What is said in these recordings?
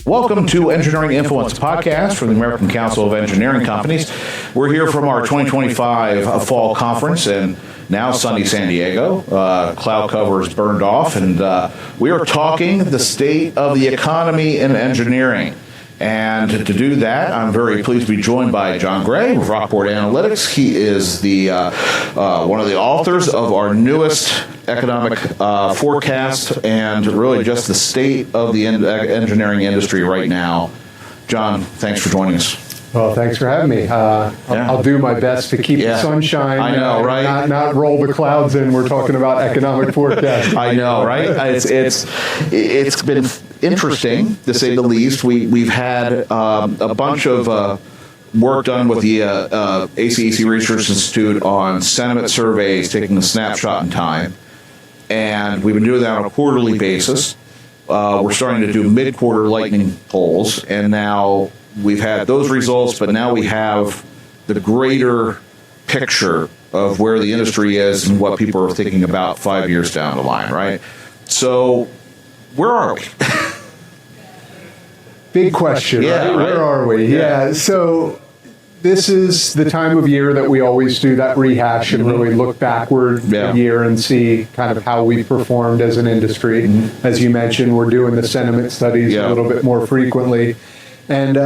Welcome to Engineering Influence Podcast from the American Council of Engineering Companies. We're here from our 2025 fall conference in now sunny San Diego. Cloud cover is burned off, and we are talking the state of the economy in engineering. And to do that, I'm very pleased to be joined by John Gray with Rockport Analytics. He is the one of the authors of our newest economic forecast and really just the state of the engineering industry right now. John, thanks for joining us. Well, thanks for having me. I'll do my best to keep the sunshine. I know, right? Not roll the clouds in. We're talking about economic forecast. I know, right? It's been interesting, to say the least. We've had a bunch of work done with the ACEC Research Institute on sentiment surveys, taking a snapshot in time. And we've been doing that on a quarterly basis. We're starting to do mid-quarter lightning polls, and now we've had those results, but now we have the greater picture of where the industry is and what people are thinking about 5 years down the line, right? So, where are we? Big question, right? Where are we? Yeah, so this is the time of year that we always do that rehash and really look backward a year and see kind of how we performed as an industry. As you mentioned, we're doing the sentiment studies a little bit more frequently. And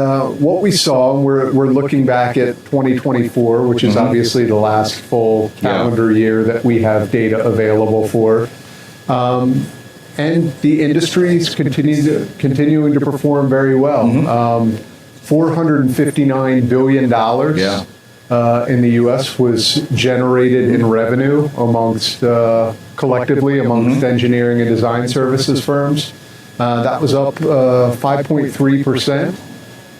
what we saw, we're looking back at 2024, which is obviously the last full calendar year that we have data available for. And the industry is continuing to perform very well. $459 billion in the U.S. was generated in revenue collectively amongst engineering and design services firms. That was up 5.3%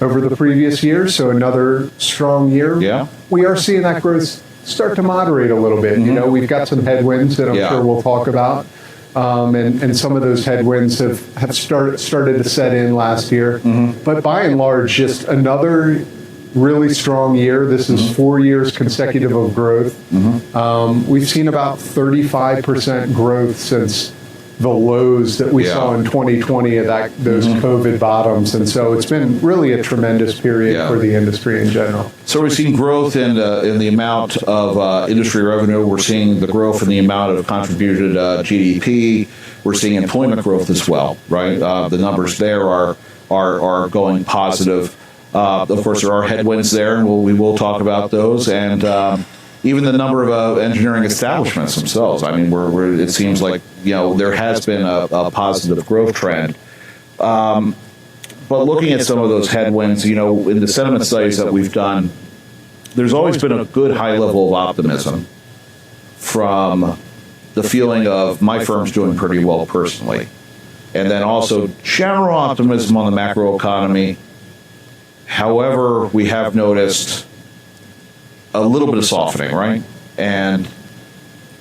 over the previous year, so another strong year. Yeah. We are seeing that growth start to moderate a little bit. You know, we've got some headwinds that I'm sure we'll talk about. And some of those headwinds have started to set in last year. But by and large, just another really strong year. This is 4 years consecutive of growth. We've seen about 35% growth since the lows that we saw in 2020 at those COVID bottoms. And so it's been really a tremendous period for the industry in general. So we've seen growth in the amount of industry revenue. We're seeing the growth in the amount of contributed GDP. We're seeing employment growth as well, right? The numbers there are going positive. Of course, there are headwinds there, and we will talk about those. And even the number of engineering establishments themselves. I mean, it seems like there has been a positive growth trend. But looking at some of those headwinds, in the sentiment studies that we've done, there's always been a good high level of optimism from the feeling of my firm's doing pretty well personally, and then also general optimism on the macro economy. However, we have noticed a little bit of softening, right? And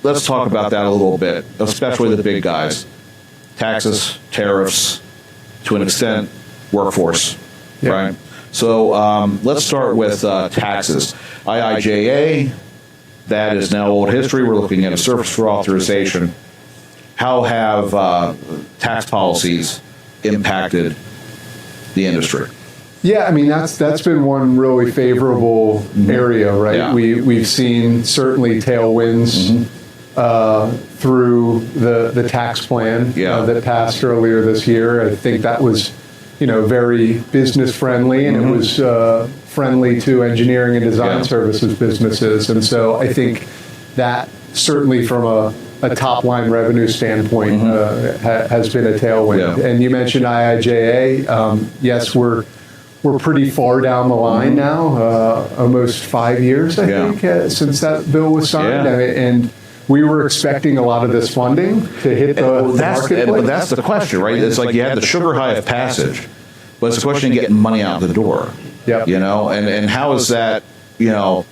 let's talk about that a little bit, especially the big guys. Taxes, tariffs, to an extent, workforce, right? So let's start with taxes. IIJA, that is now old history. We're looking at a surface for authorization. How have tax policies impacted the industry? Yeah, I mean, that's been one really favorable area, right? Yeah. We've seen certainly tailwinds through the tax plan that passed earlier this year. I think that was, very business friendly, and it was friendly to engineering and design services businesses. And so I think that certainly from a top line revenue standpoint has been a tailwind. And you mentioned IIJA. Yes, we're pretty far down the line now, almost 5 years, I think, since that bill was signed. And we were expecting a lot of this funding to hit the marketplace. But that's the question, right? It's like you had the sugar high of passage, but it's a question of getting money out the door. And how is that, how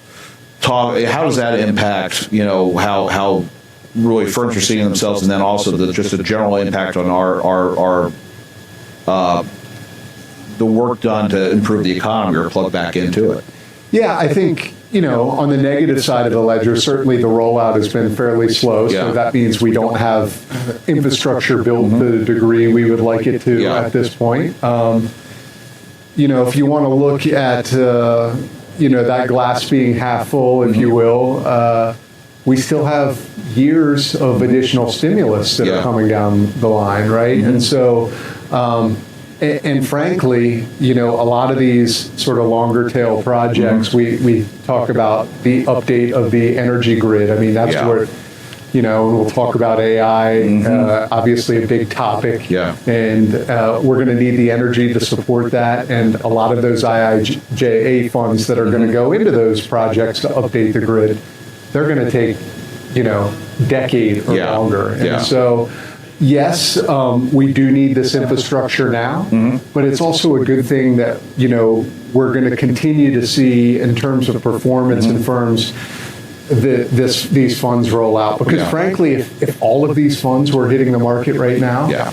does that impact, how really firms are seeing themselves, and then also just a general impact on our the work done to improve the economy or plug back into it? Yeah, I think, on the negative side of the ledger, certainly the rollout has been fairly slow. So that means we don't have infrastructure built to the degree we would like it to at this point. if you want to look at, that glass being half full, if you will, we still have years of additional stimulus that are coming down the line, right? And so, and frankly, a lot of these sort of longer tail projects, we talk about the update of the energy grid. I mean, that's where, we'll talk about AI, obviously a big topic. Yeah. And we're going to need the energy to support that. And a lot of those IIJA funds that are going to go into those projects to update the grid, they're going to take, decade or longer. And so, yes, we do need this infrastructure now, but it's also a good thing that, we're going to continue to see in terms of performance in firms these funds roll out. Because frankly, if all of these funds were hitting the market right now,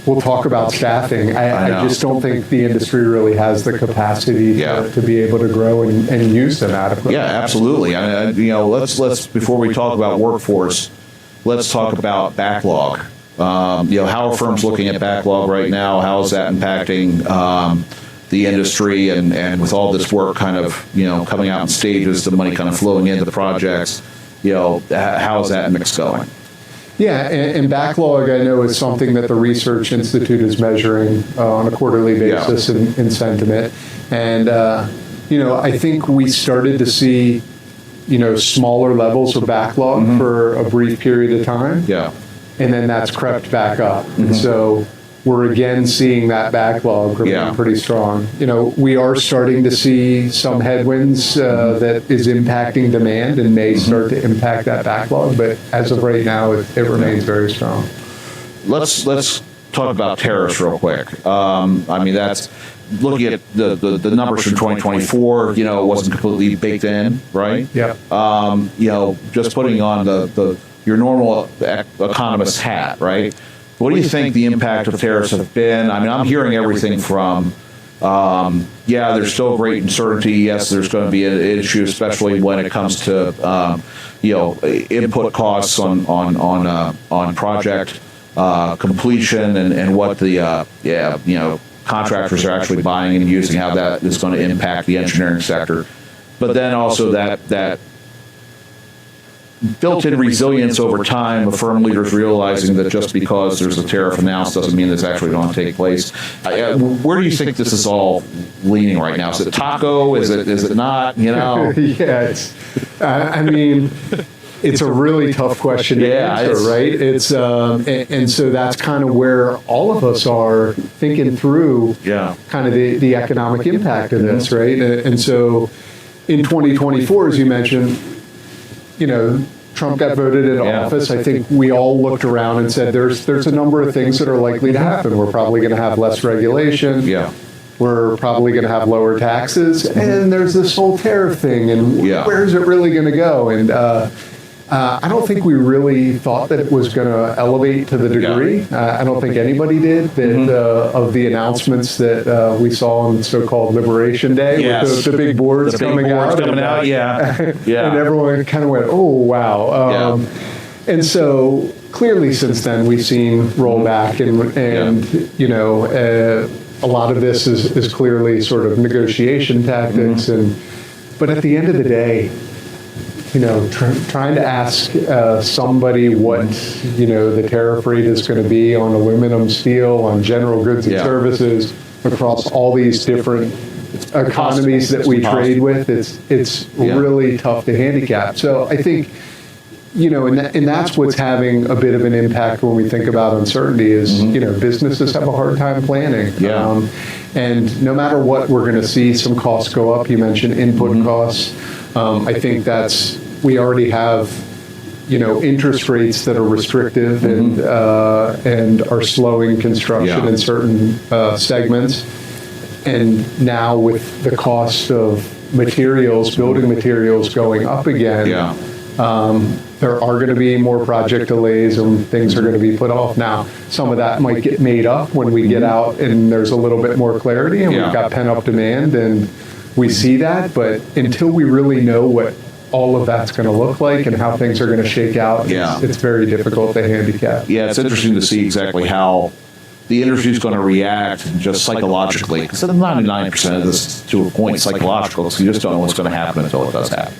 we'll talk about staffing. I just don't think the industry really has the capacity to be able to grow and use them adequately. Yeah, absolutely. I mean, let's before we talk about workforce, let's talk about backlog. How are firms looking at backlog right now? How is that impacting the industry? And with all this work kind of, coming out in stages, the money kind of flowing into the projects, how is that mix going? Yeah, and backlog, I know, is something that the Research Institute is measuring on a quarterly basis in sentiment. And, I think we started to see, smaller levels of backlog for a brief period of time. Yeah. And then that's crept back up. And so we're again seeing that backlog remain pretty strong. We are starting to see some headwinds that is impacting demand and may start to impact that backlog. But as of right now, it remains very strong. Let's talk about tariffs real quick. I mean, that's looking at the numbers from 2024. It wasn't completely baked in, right? Yeah. Just putting on your normal economist hat, right? What do you think the impact of tariffs have been? I mean, I'm hearing everything from, there's still great uncertainty. Yes, there's going to be an issue, especially when it comes to, input costs on project completion and what the contractors are actually buying and using, how that is going to impact the engineering sector. But then also that built-in resilience over time of firm leaders realizing that just because there's a tariff announced doesn't mean it's actually going to take place. Where do you think this is all leaning right now? Is it taco? Is it not? Yeah, it's a really tough question to answer, right? It's and so that's kind of where all of us are thinking through kind of the economic impact of this, right? And so in 2024, as you mentioned, Trump got voted into office. I think we all looked around and said, there's a number of things that are likely to happen. We're probably going to have less regulation. Yeah. We're probably going to have lower taxes. And there's this whole tariff thing. And where's it really going to go? And I don't think we really thought that it was going to elevate to the degree. I don't think anybody did. That of the announcements that we saw on so-called Liberation Day, with the big boards coming out. And everyone kind of went, oh, wow. And so clearly since then we've seen rollback and a lot of this is clearly sort of negotiation tactics. But at the end of the day, trying to ask somebody what, the tariff rate is going to be on aluminum, steel, on general goods and services across all these different economies that we trade with, it's really tough to handicap. So I think, and that's what's having a bit of an impact when we think about uncertainty is, businesses have a hard time planning. And no matter what, we're going to see some costs go up. You mentioned input costs. I think we already have, interest rates that are restrictive and are slowing construction in certain segments. And now with the cost of materials, building materials going up again, there are going to be more project delays and things are going to be put off. Now, some of that might get made up when we get out and there's a little bit more clarity and we've got pent-up demand and we see that. But until we really know what all of that's going to look like and how things are going to shake out, it's very difficult to handicap. Yeah, it's interesting to see exactly how the industry is going to react just psychologically, because 99% of this, to a point, psychological, so you just don't know what's going to happen until it does happen.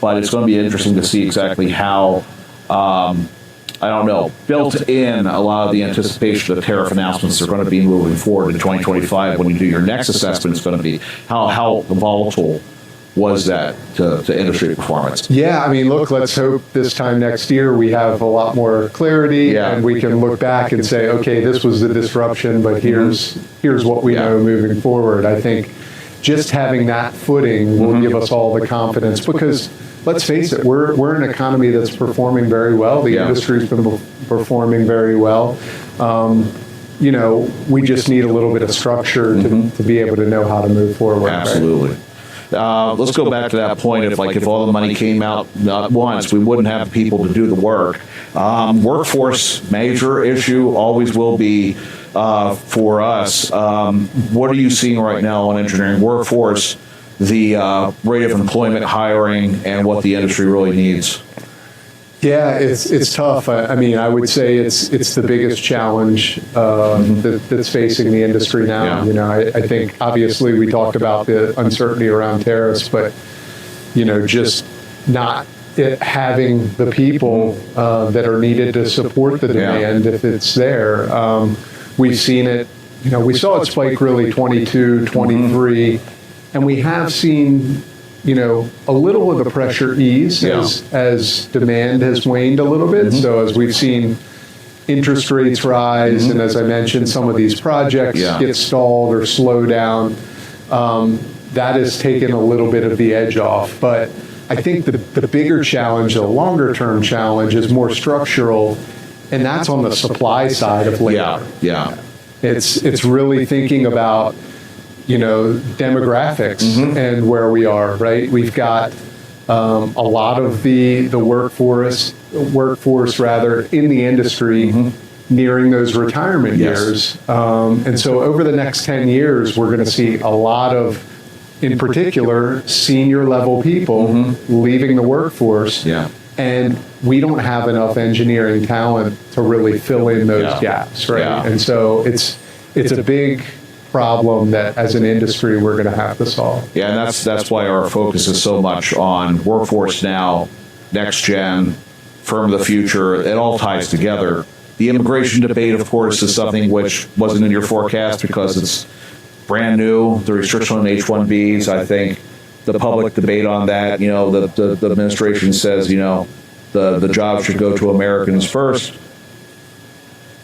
But it's going to be interesting to see exactly how, I don't know, built in a lot of the anticipation of tariff announcements are going to be moving forward in 2025 when you do your next assessment. It's going to be how volatile was that to industry performance. Yeah, I mean, look, let's hope this time next year we have a lot more clarity and we can look back and say, okay, this was the disruption, but here's what we know moving forward. I think just having that footing will give us all the confidence, because let's face it, we're an economy that's performing very well. The industry's been performing very well. You know, we just need a little bit of structure to be able to know how to move forward. Absolutely. Right? Let's go back to that point of, like, if all the money came out at once, we wouldn't have people to do the work. Workforce, major issue, always will be for us. What are you seeing right now on engineering workforce, the rate of employment, hiring, and what the industry really needs? Yeah, it's tough. I mean, I would say it's the biggest challenge that's facing the industry now. Yeah. You know, I think obviously we talked about the uncertainty around tariffs, but you know, just not having the people that are needed to support the demand if it's there. We've seen it. You know, we saw it spike really 22, 23, and we have seen, you know, a little of the pressure ease as demand has waned a little bit. So as we've seen interest rates rise, and as I mentioned, some of these projects get stalled or slow down, that has taken a little bit of the edge off. But I think the bigger challenge, the longer term challenge, is more structural, and that's on the supply side of labor. It's really thinking about, you know, demographics and where we are, right? We've got a lot of the workforce rather in the industry nearing those retirement years. And so over the next 10 years, we're going to see a lot of, in particular, senior level people leaving the workforce. And we don't have enough engineering talent to really fill in those gaps, right? And so it's a big problem that as an industry we're going to have to solve. Yeah, and that's why our focus is so much on workforce now, next gen, firm of the future. It all ties together. The immigration debate, of course, is something which wasn't in your forecast because it's brand new. The restriction on H-1Bs, I think the public debate on that, you know, the administration says, you know, the jobs should go to Americans first.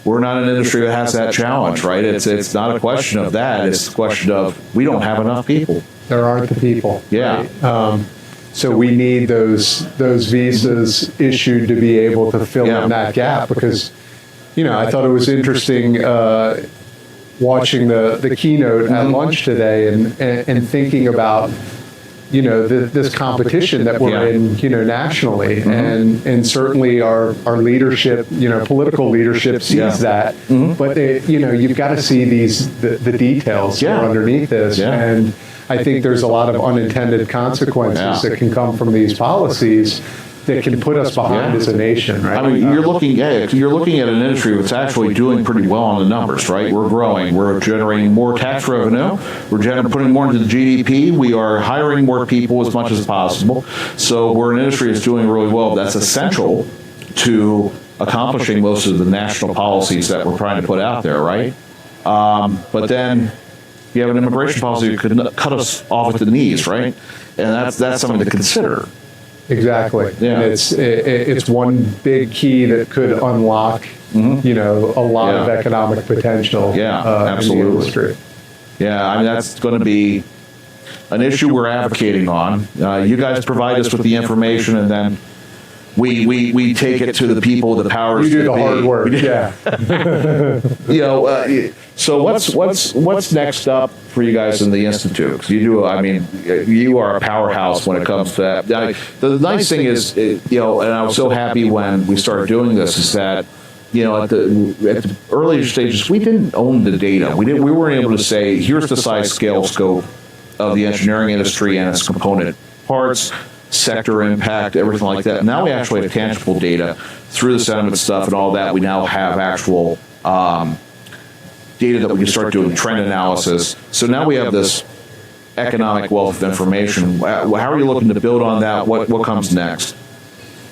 We're not an industry that has that challenge, right? It's not a question of that. It's a question of we don't have enough people. There aren't the people. Yeah. Right? So we need those visas issued to be able to fill in that gap, because, you know, I thought it was interesting watching the keynote at lunch today and thinking about, you know, this competition that we're in, you know, nationally, and certainly our leadership, you know, political leadership sees that, but you know, you've got to see the details that are underneath this, and I think there's a lot of unintended consequences that can come from these policies that can put us behind as a nation, right? I mean, you're looking at an industry that's actually doing pretty well on the numbers, right? We're growing. We're generating more tax revenue. We're putting more into the GDP. We are hiring more people as much as possible. So we're an industry that's doing really well. That's essential to accomplishing most of the national policies that we're trying to put out there, right? But then you have an immigration policy that could cut us off at the knees, right? And that's something to consider. Exactly. And it's one big key that could unlock, you know, a lot of economic potential in the industry. Yeah, I mean, that's going to be an issue we're advocating on. You guys provide us with the information, and then we take it to the people, the powers. You do the hard work. You know, so what's next up for you guys in the Institute? 'Cause you are a powerhouse when it comes to that. The nice thing is, you know, and I was so happy when we started doing this, is that, you know, at the earlier stages, we didn't own the data. We weren't able to say, here's the size, scale, scope of the engineering industry and its component parts, sector impact, everything like that. Now we actually have tangible data through the sentiment stuff and all that. We now have actual data that we can start doing trend analysis. So now we have this economic wealth of information. How are you looking to build on that? What comes next?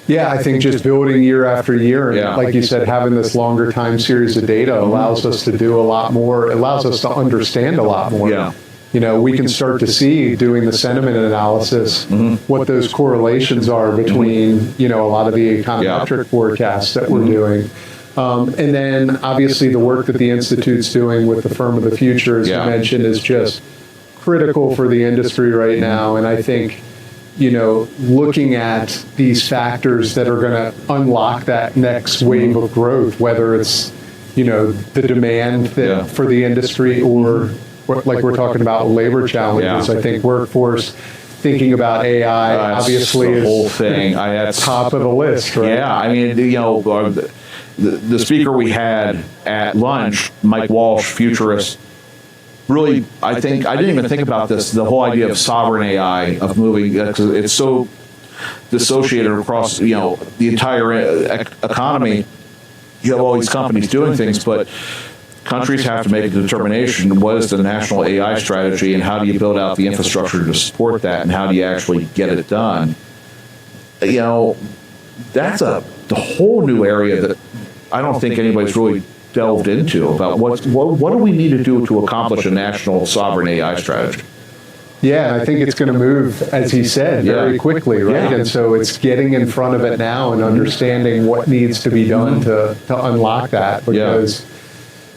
Yeah, I think just building year after year, and like you said, having this longer time series of data allows us to do a lot more, allows us to understand a lot more. Yeah. You know, we can start to see, doing the sentiment analysis, what those correlations are between, you know, a lot of the econometric forecasts that we're doing. And then, obviously, the work that the Institute's doing with the Firm of the Future, as you mentioned, is just critical for the industry right now. And I think, you know, looking at these factors that are going to unlock that next wave of growth, whether it's, you know, the demand that for the industry or like we're talking about labor challenges. I think workforce, thinking about AI, obviously the is whole thing. Top of the list, right? Yeah, I mean, you know, the speaker we had at lunch, Mike Walsh, futurist, really, I think, I didn't even think about this, the whole idea of sovereign AI, of moving, it's so dissociated across, you know, the entire economy. You have all these companies doing things, but countries have to make a determination, what is the national AI strategy, and how do you build out the infrastructure to support that, and how do you actually get it done? You know, that's the whole new area that I don't think anybody's really delved into, about what do we need to do to accomplish a national sovereign AI strategy. Yeah, and I think it's going to move, as he said, very quickly, right? And so it's getting in front of it now and understanding what needs to be done to unlock that, because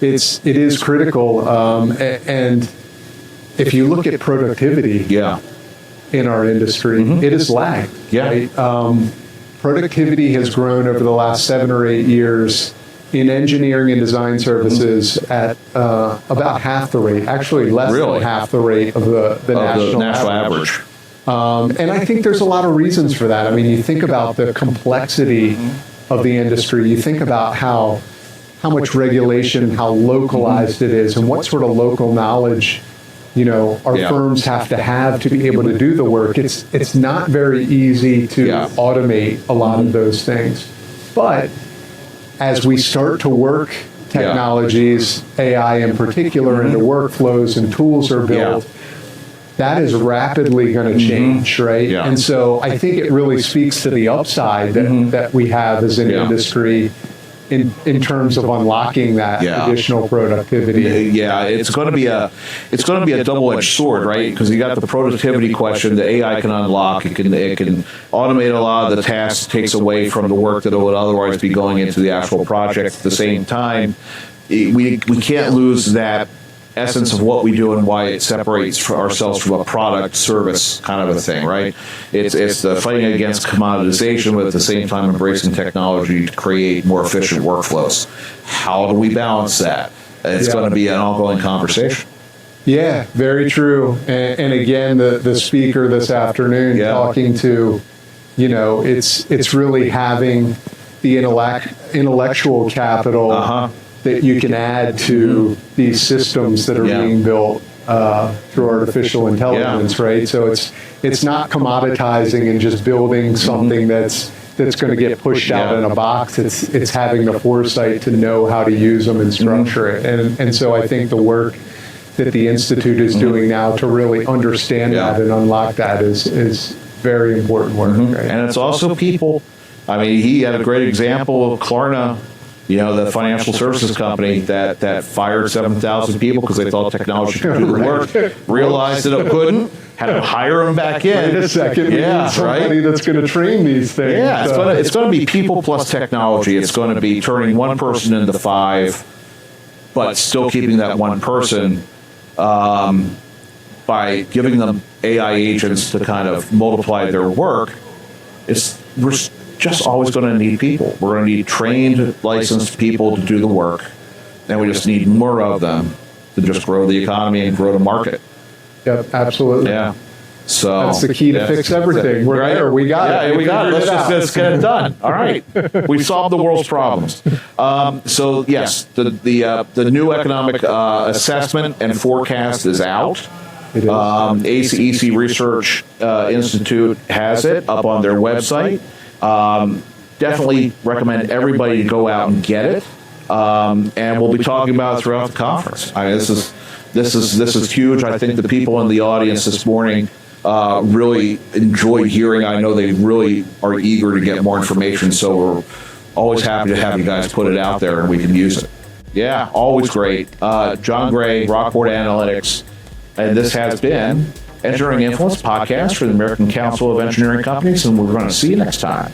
it is critical. And if you look at productivity in our industry, it has lagged. Right? Productivity has grown over the last 7 or 8 years in engineering and design services at about half the rate, actually less than half the rate of the national average. And I think there's a lot of reasons for that. I mean, you think about the complexity of the industry, you think about how much regulation, how localized it is, and what sort of local knowledge, you know, our firms have to be able to do the work. It's not very easy to automate a lot of those things. But as we start to work technologies, AI in particular, into workflows and tools are built, that is rapidly going to change, right? And so I think it really speaks to the upside that we have as an industry in terms of unlocking that additional productivity. Yeah, it's going to be a double-edged sword, right? Because you got the productivity question. The AI can unlock. It can automate a lot of the tasks, takes away from the work that would otherwise be going into the actual project. At the same time, we can't lose that essence of what we do and why it separates ourselves from a product service kind of a thing, right? It's the fighting against commoditization, but at the same time embracing technology to create more efficient workflows. How do we balance that? It's going to be an ongoing conversation. Yeah, very true. And again, the speaker this afternoon talking to, you know, it's really having the intellectual capital that you can add to these systems that are being built through artificial intelligence, right? So it's not commoditizing and just building something that's going to get pushed out in a box. It's having the foresight to know how to use them and structure it. And so I think the work that the Institute is doing now to really understand that and unlock that is very important work. Right? And it's also people. I mean, he had a great example of Klarna, you know, the financial services company that fired 7,000 people because they thought technology could do the work, realized that it couldn't, had to hire them back in. Wait a second, we need somebody that's going to train these things. Yeah, it's going to be people plus technology. It's going to be turning one person into 5, but still keeping that one person by giving them AI agents to kind of multiply their work. We're just always going to need people. We're going to need trained, licensed people to do the work, and we just need more of them to just grow the economy and grow the market. Yep, absolutely. Yeah. So that's the key to fix everything. We're there. We got it. We got it. Let's get it done. All right. We solved the world's problems. So yes, the new economic assessment and forecast is out. It is. ACEC Research Institute has it up on their website. Definitely recommend everybody to go out and get it. and we'll be talking about it throughout the conference. I mean, this is huge. I think the people in the audience this morning really enjoyed hearing. I know they really are eager to get more information, so we're always happy to have you guys put it out there and we can use it. Yeah, always great. John Gray, Rockport Analytics, and this has been Engineering Influence Podcast for the American Council of Engineering Companies, and we're going to see you next time.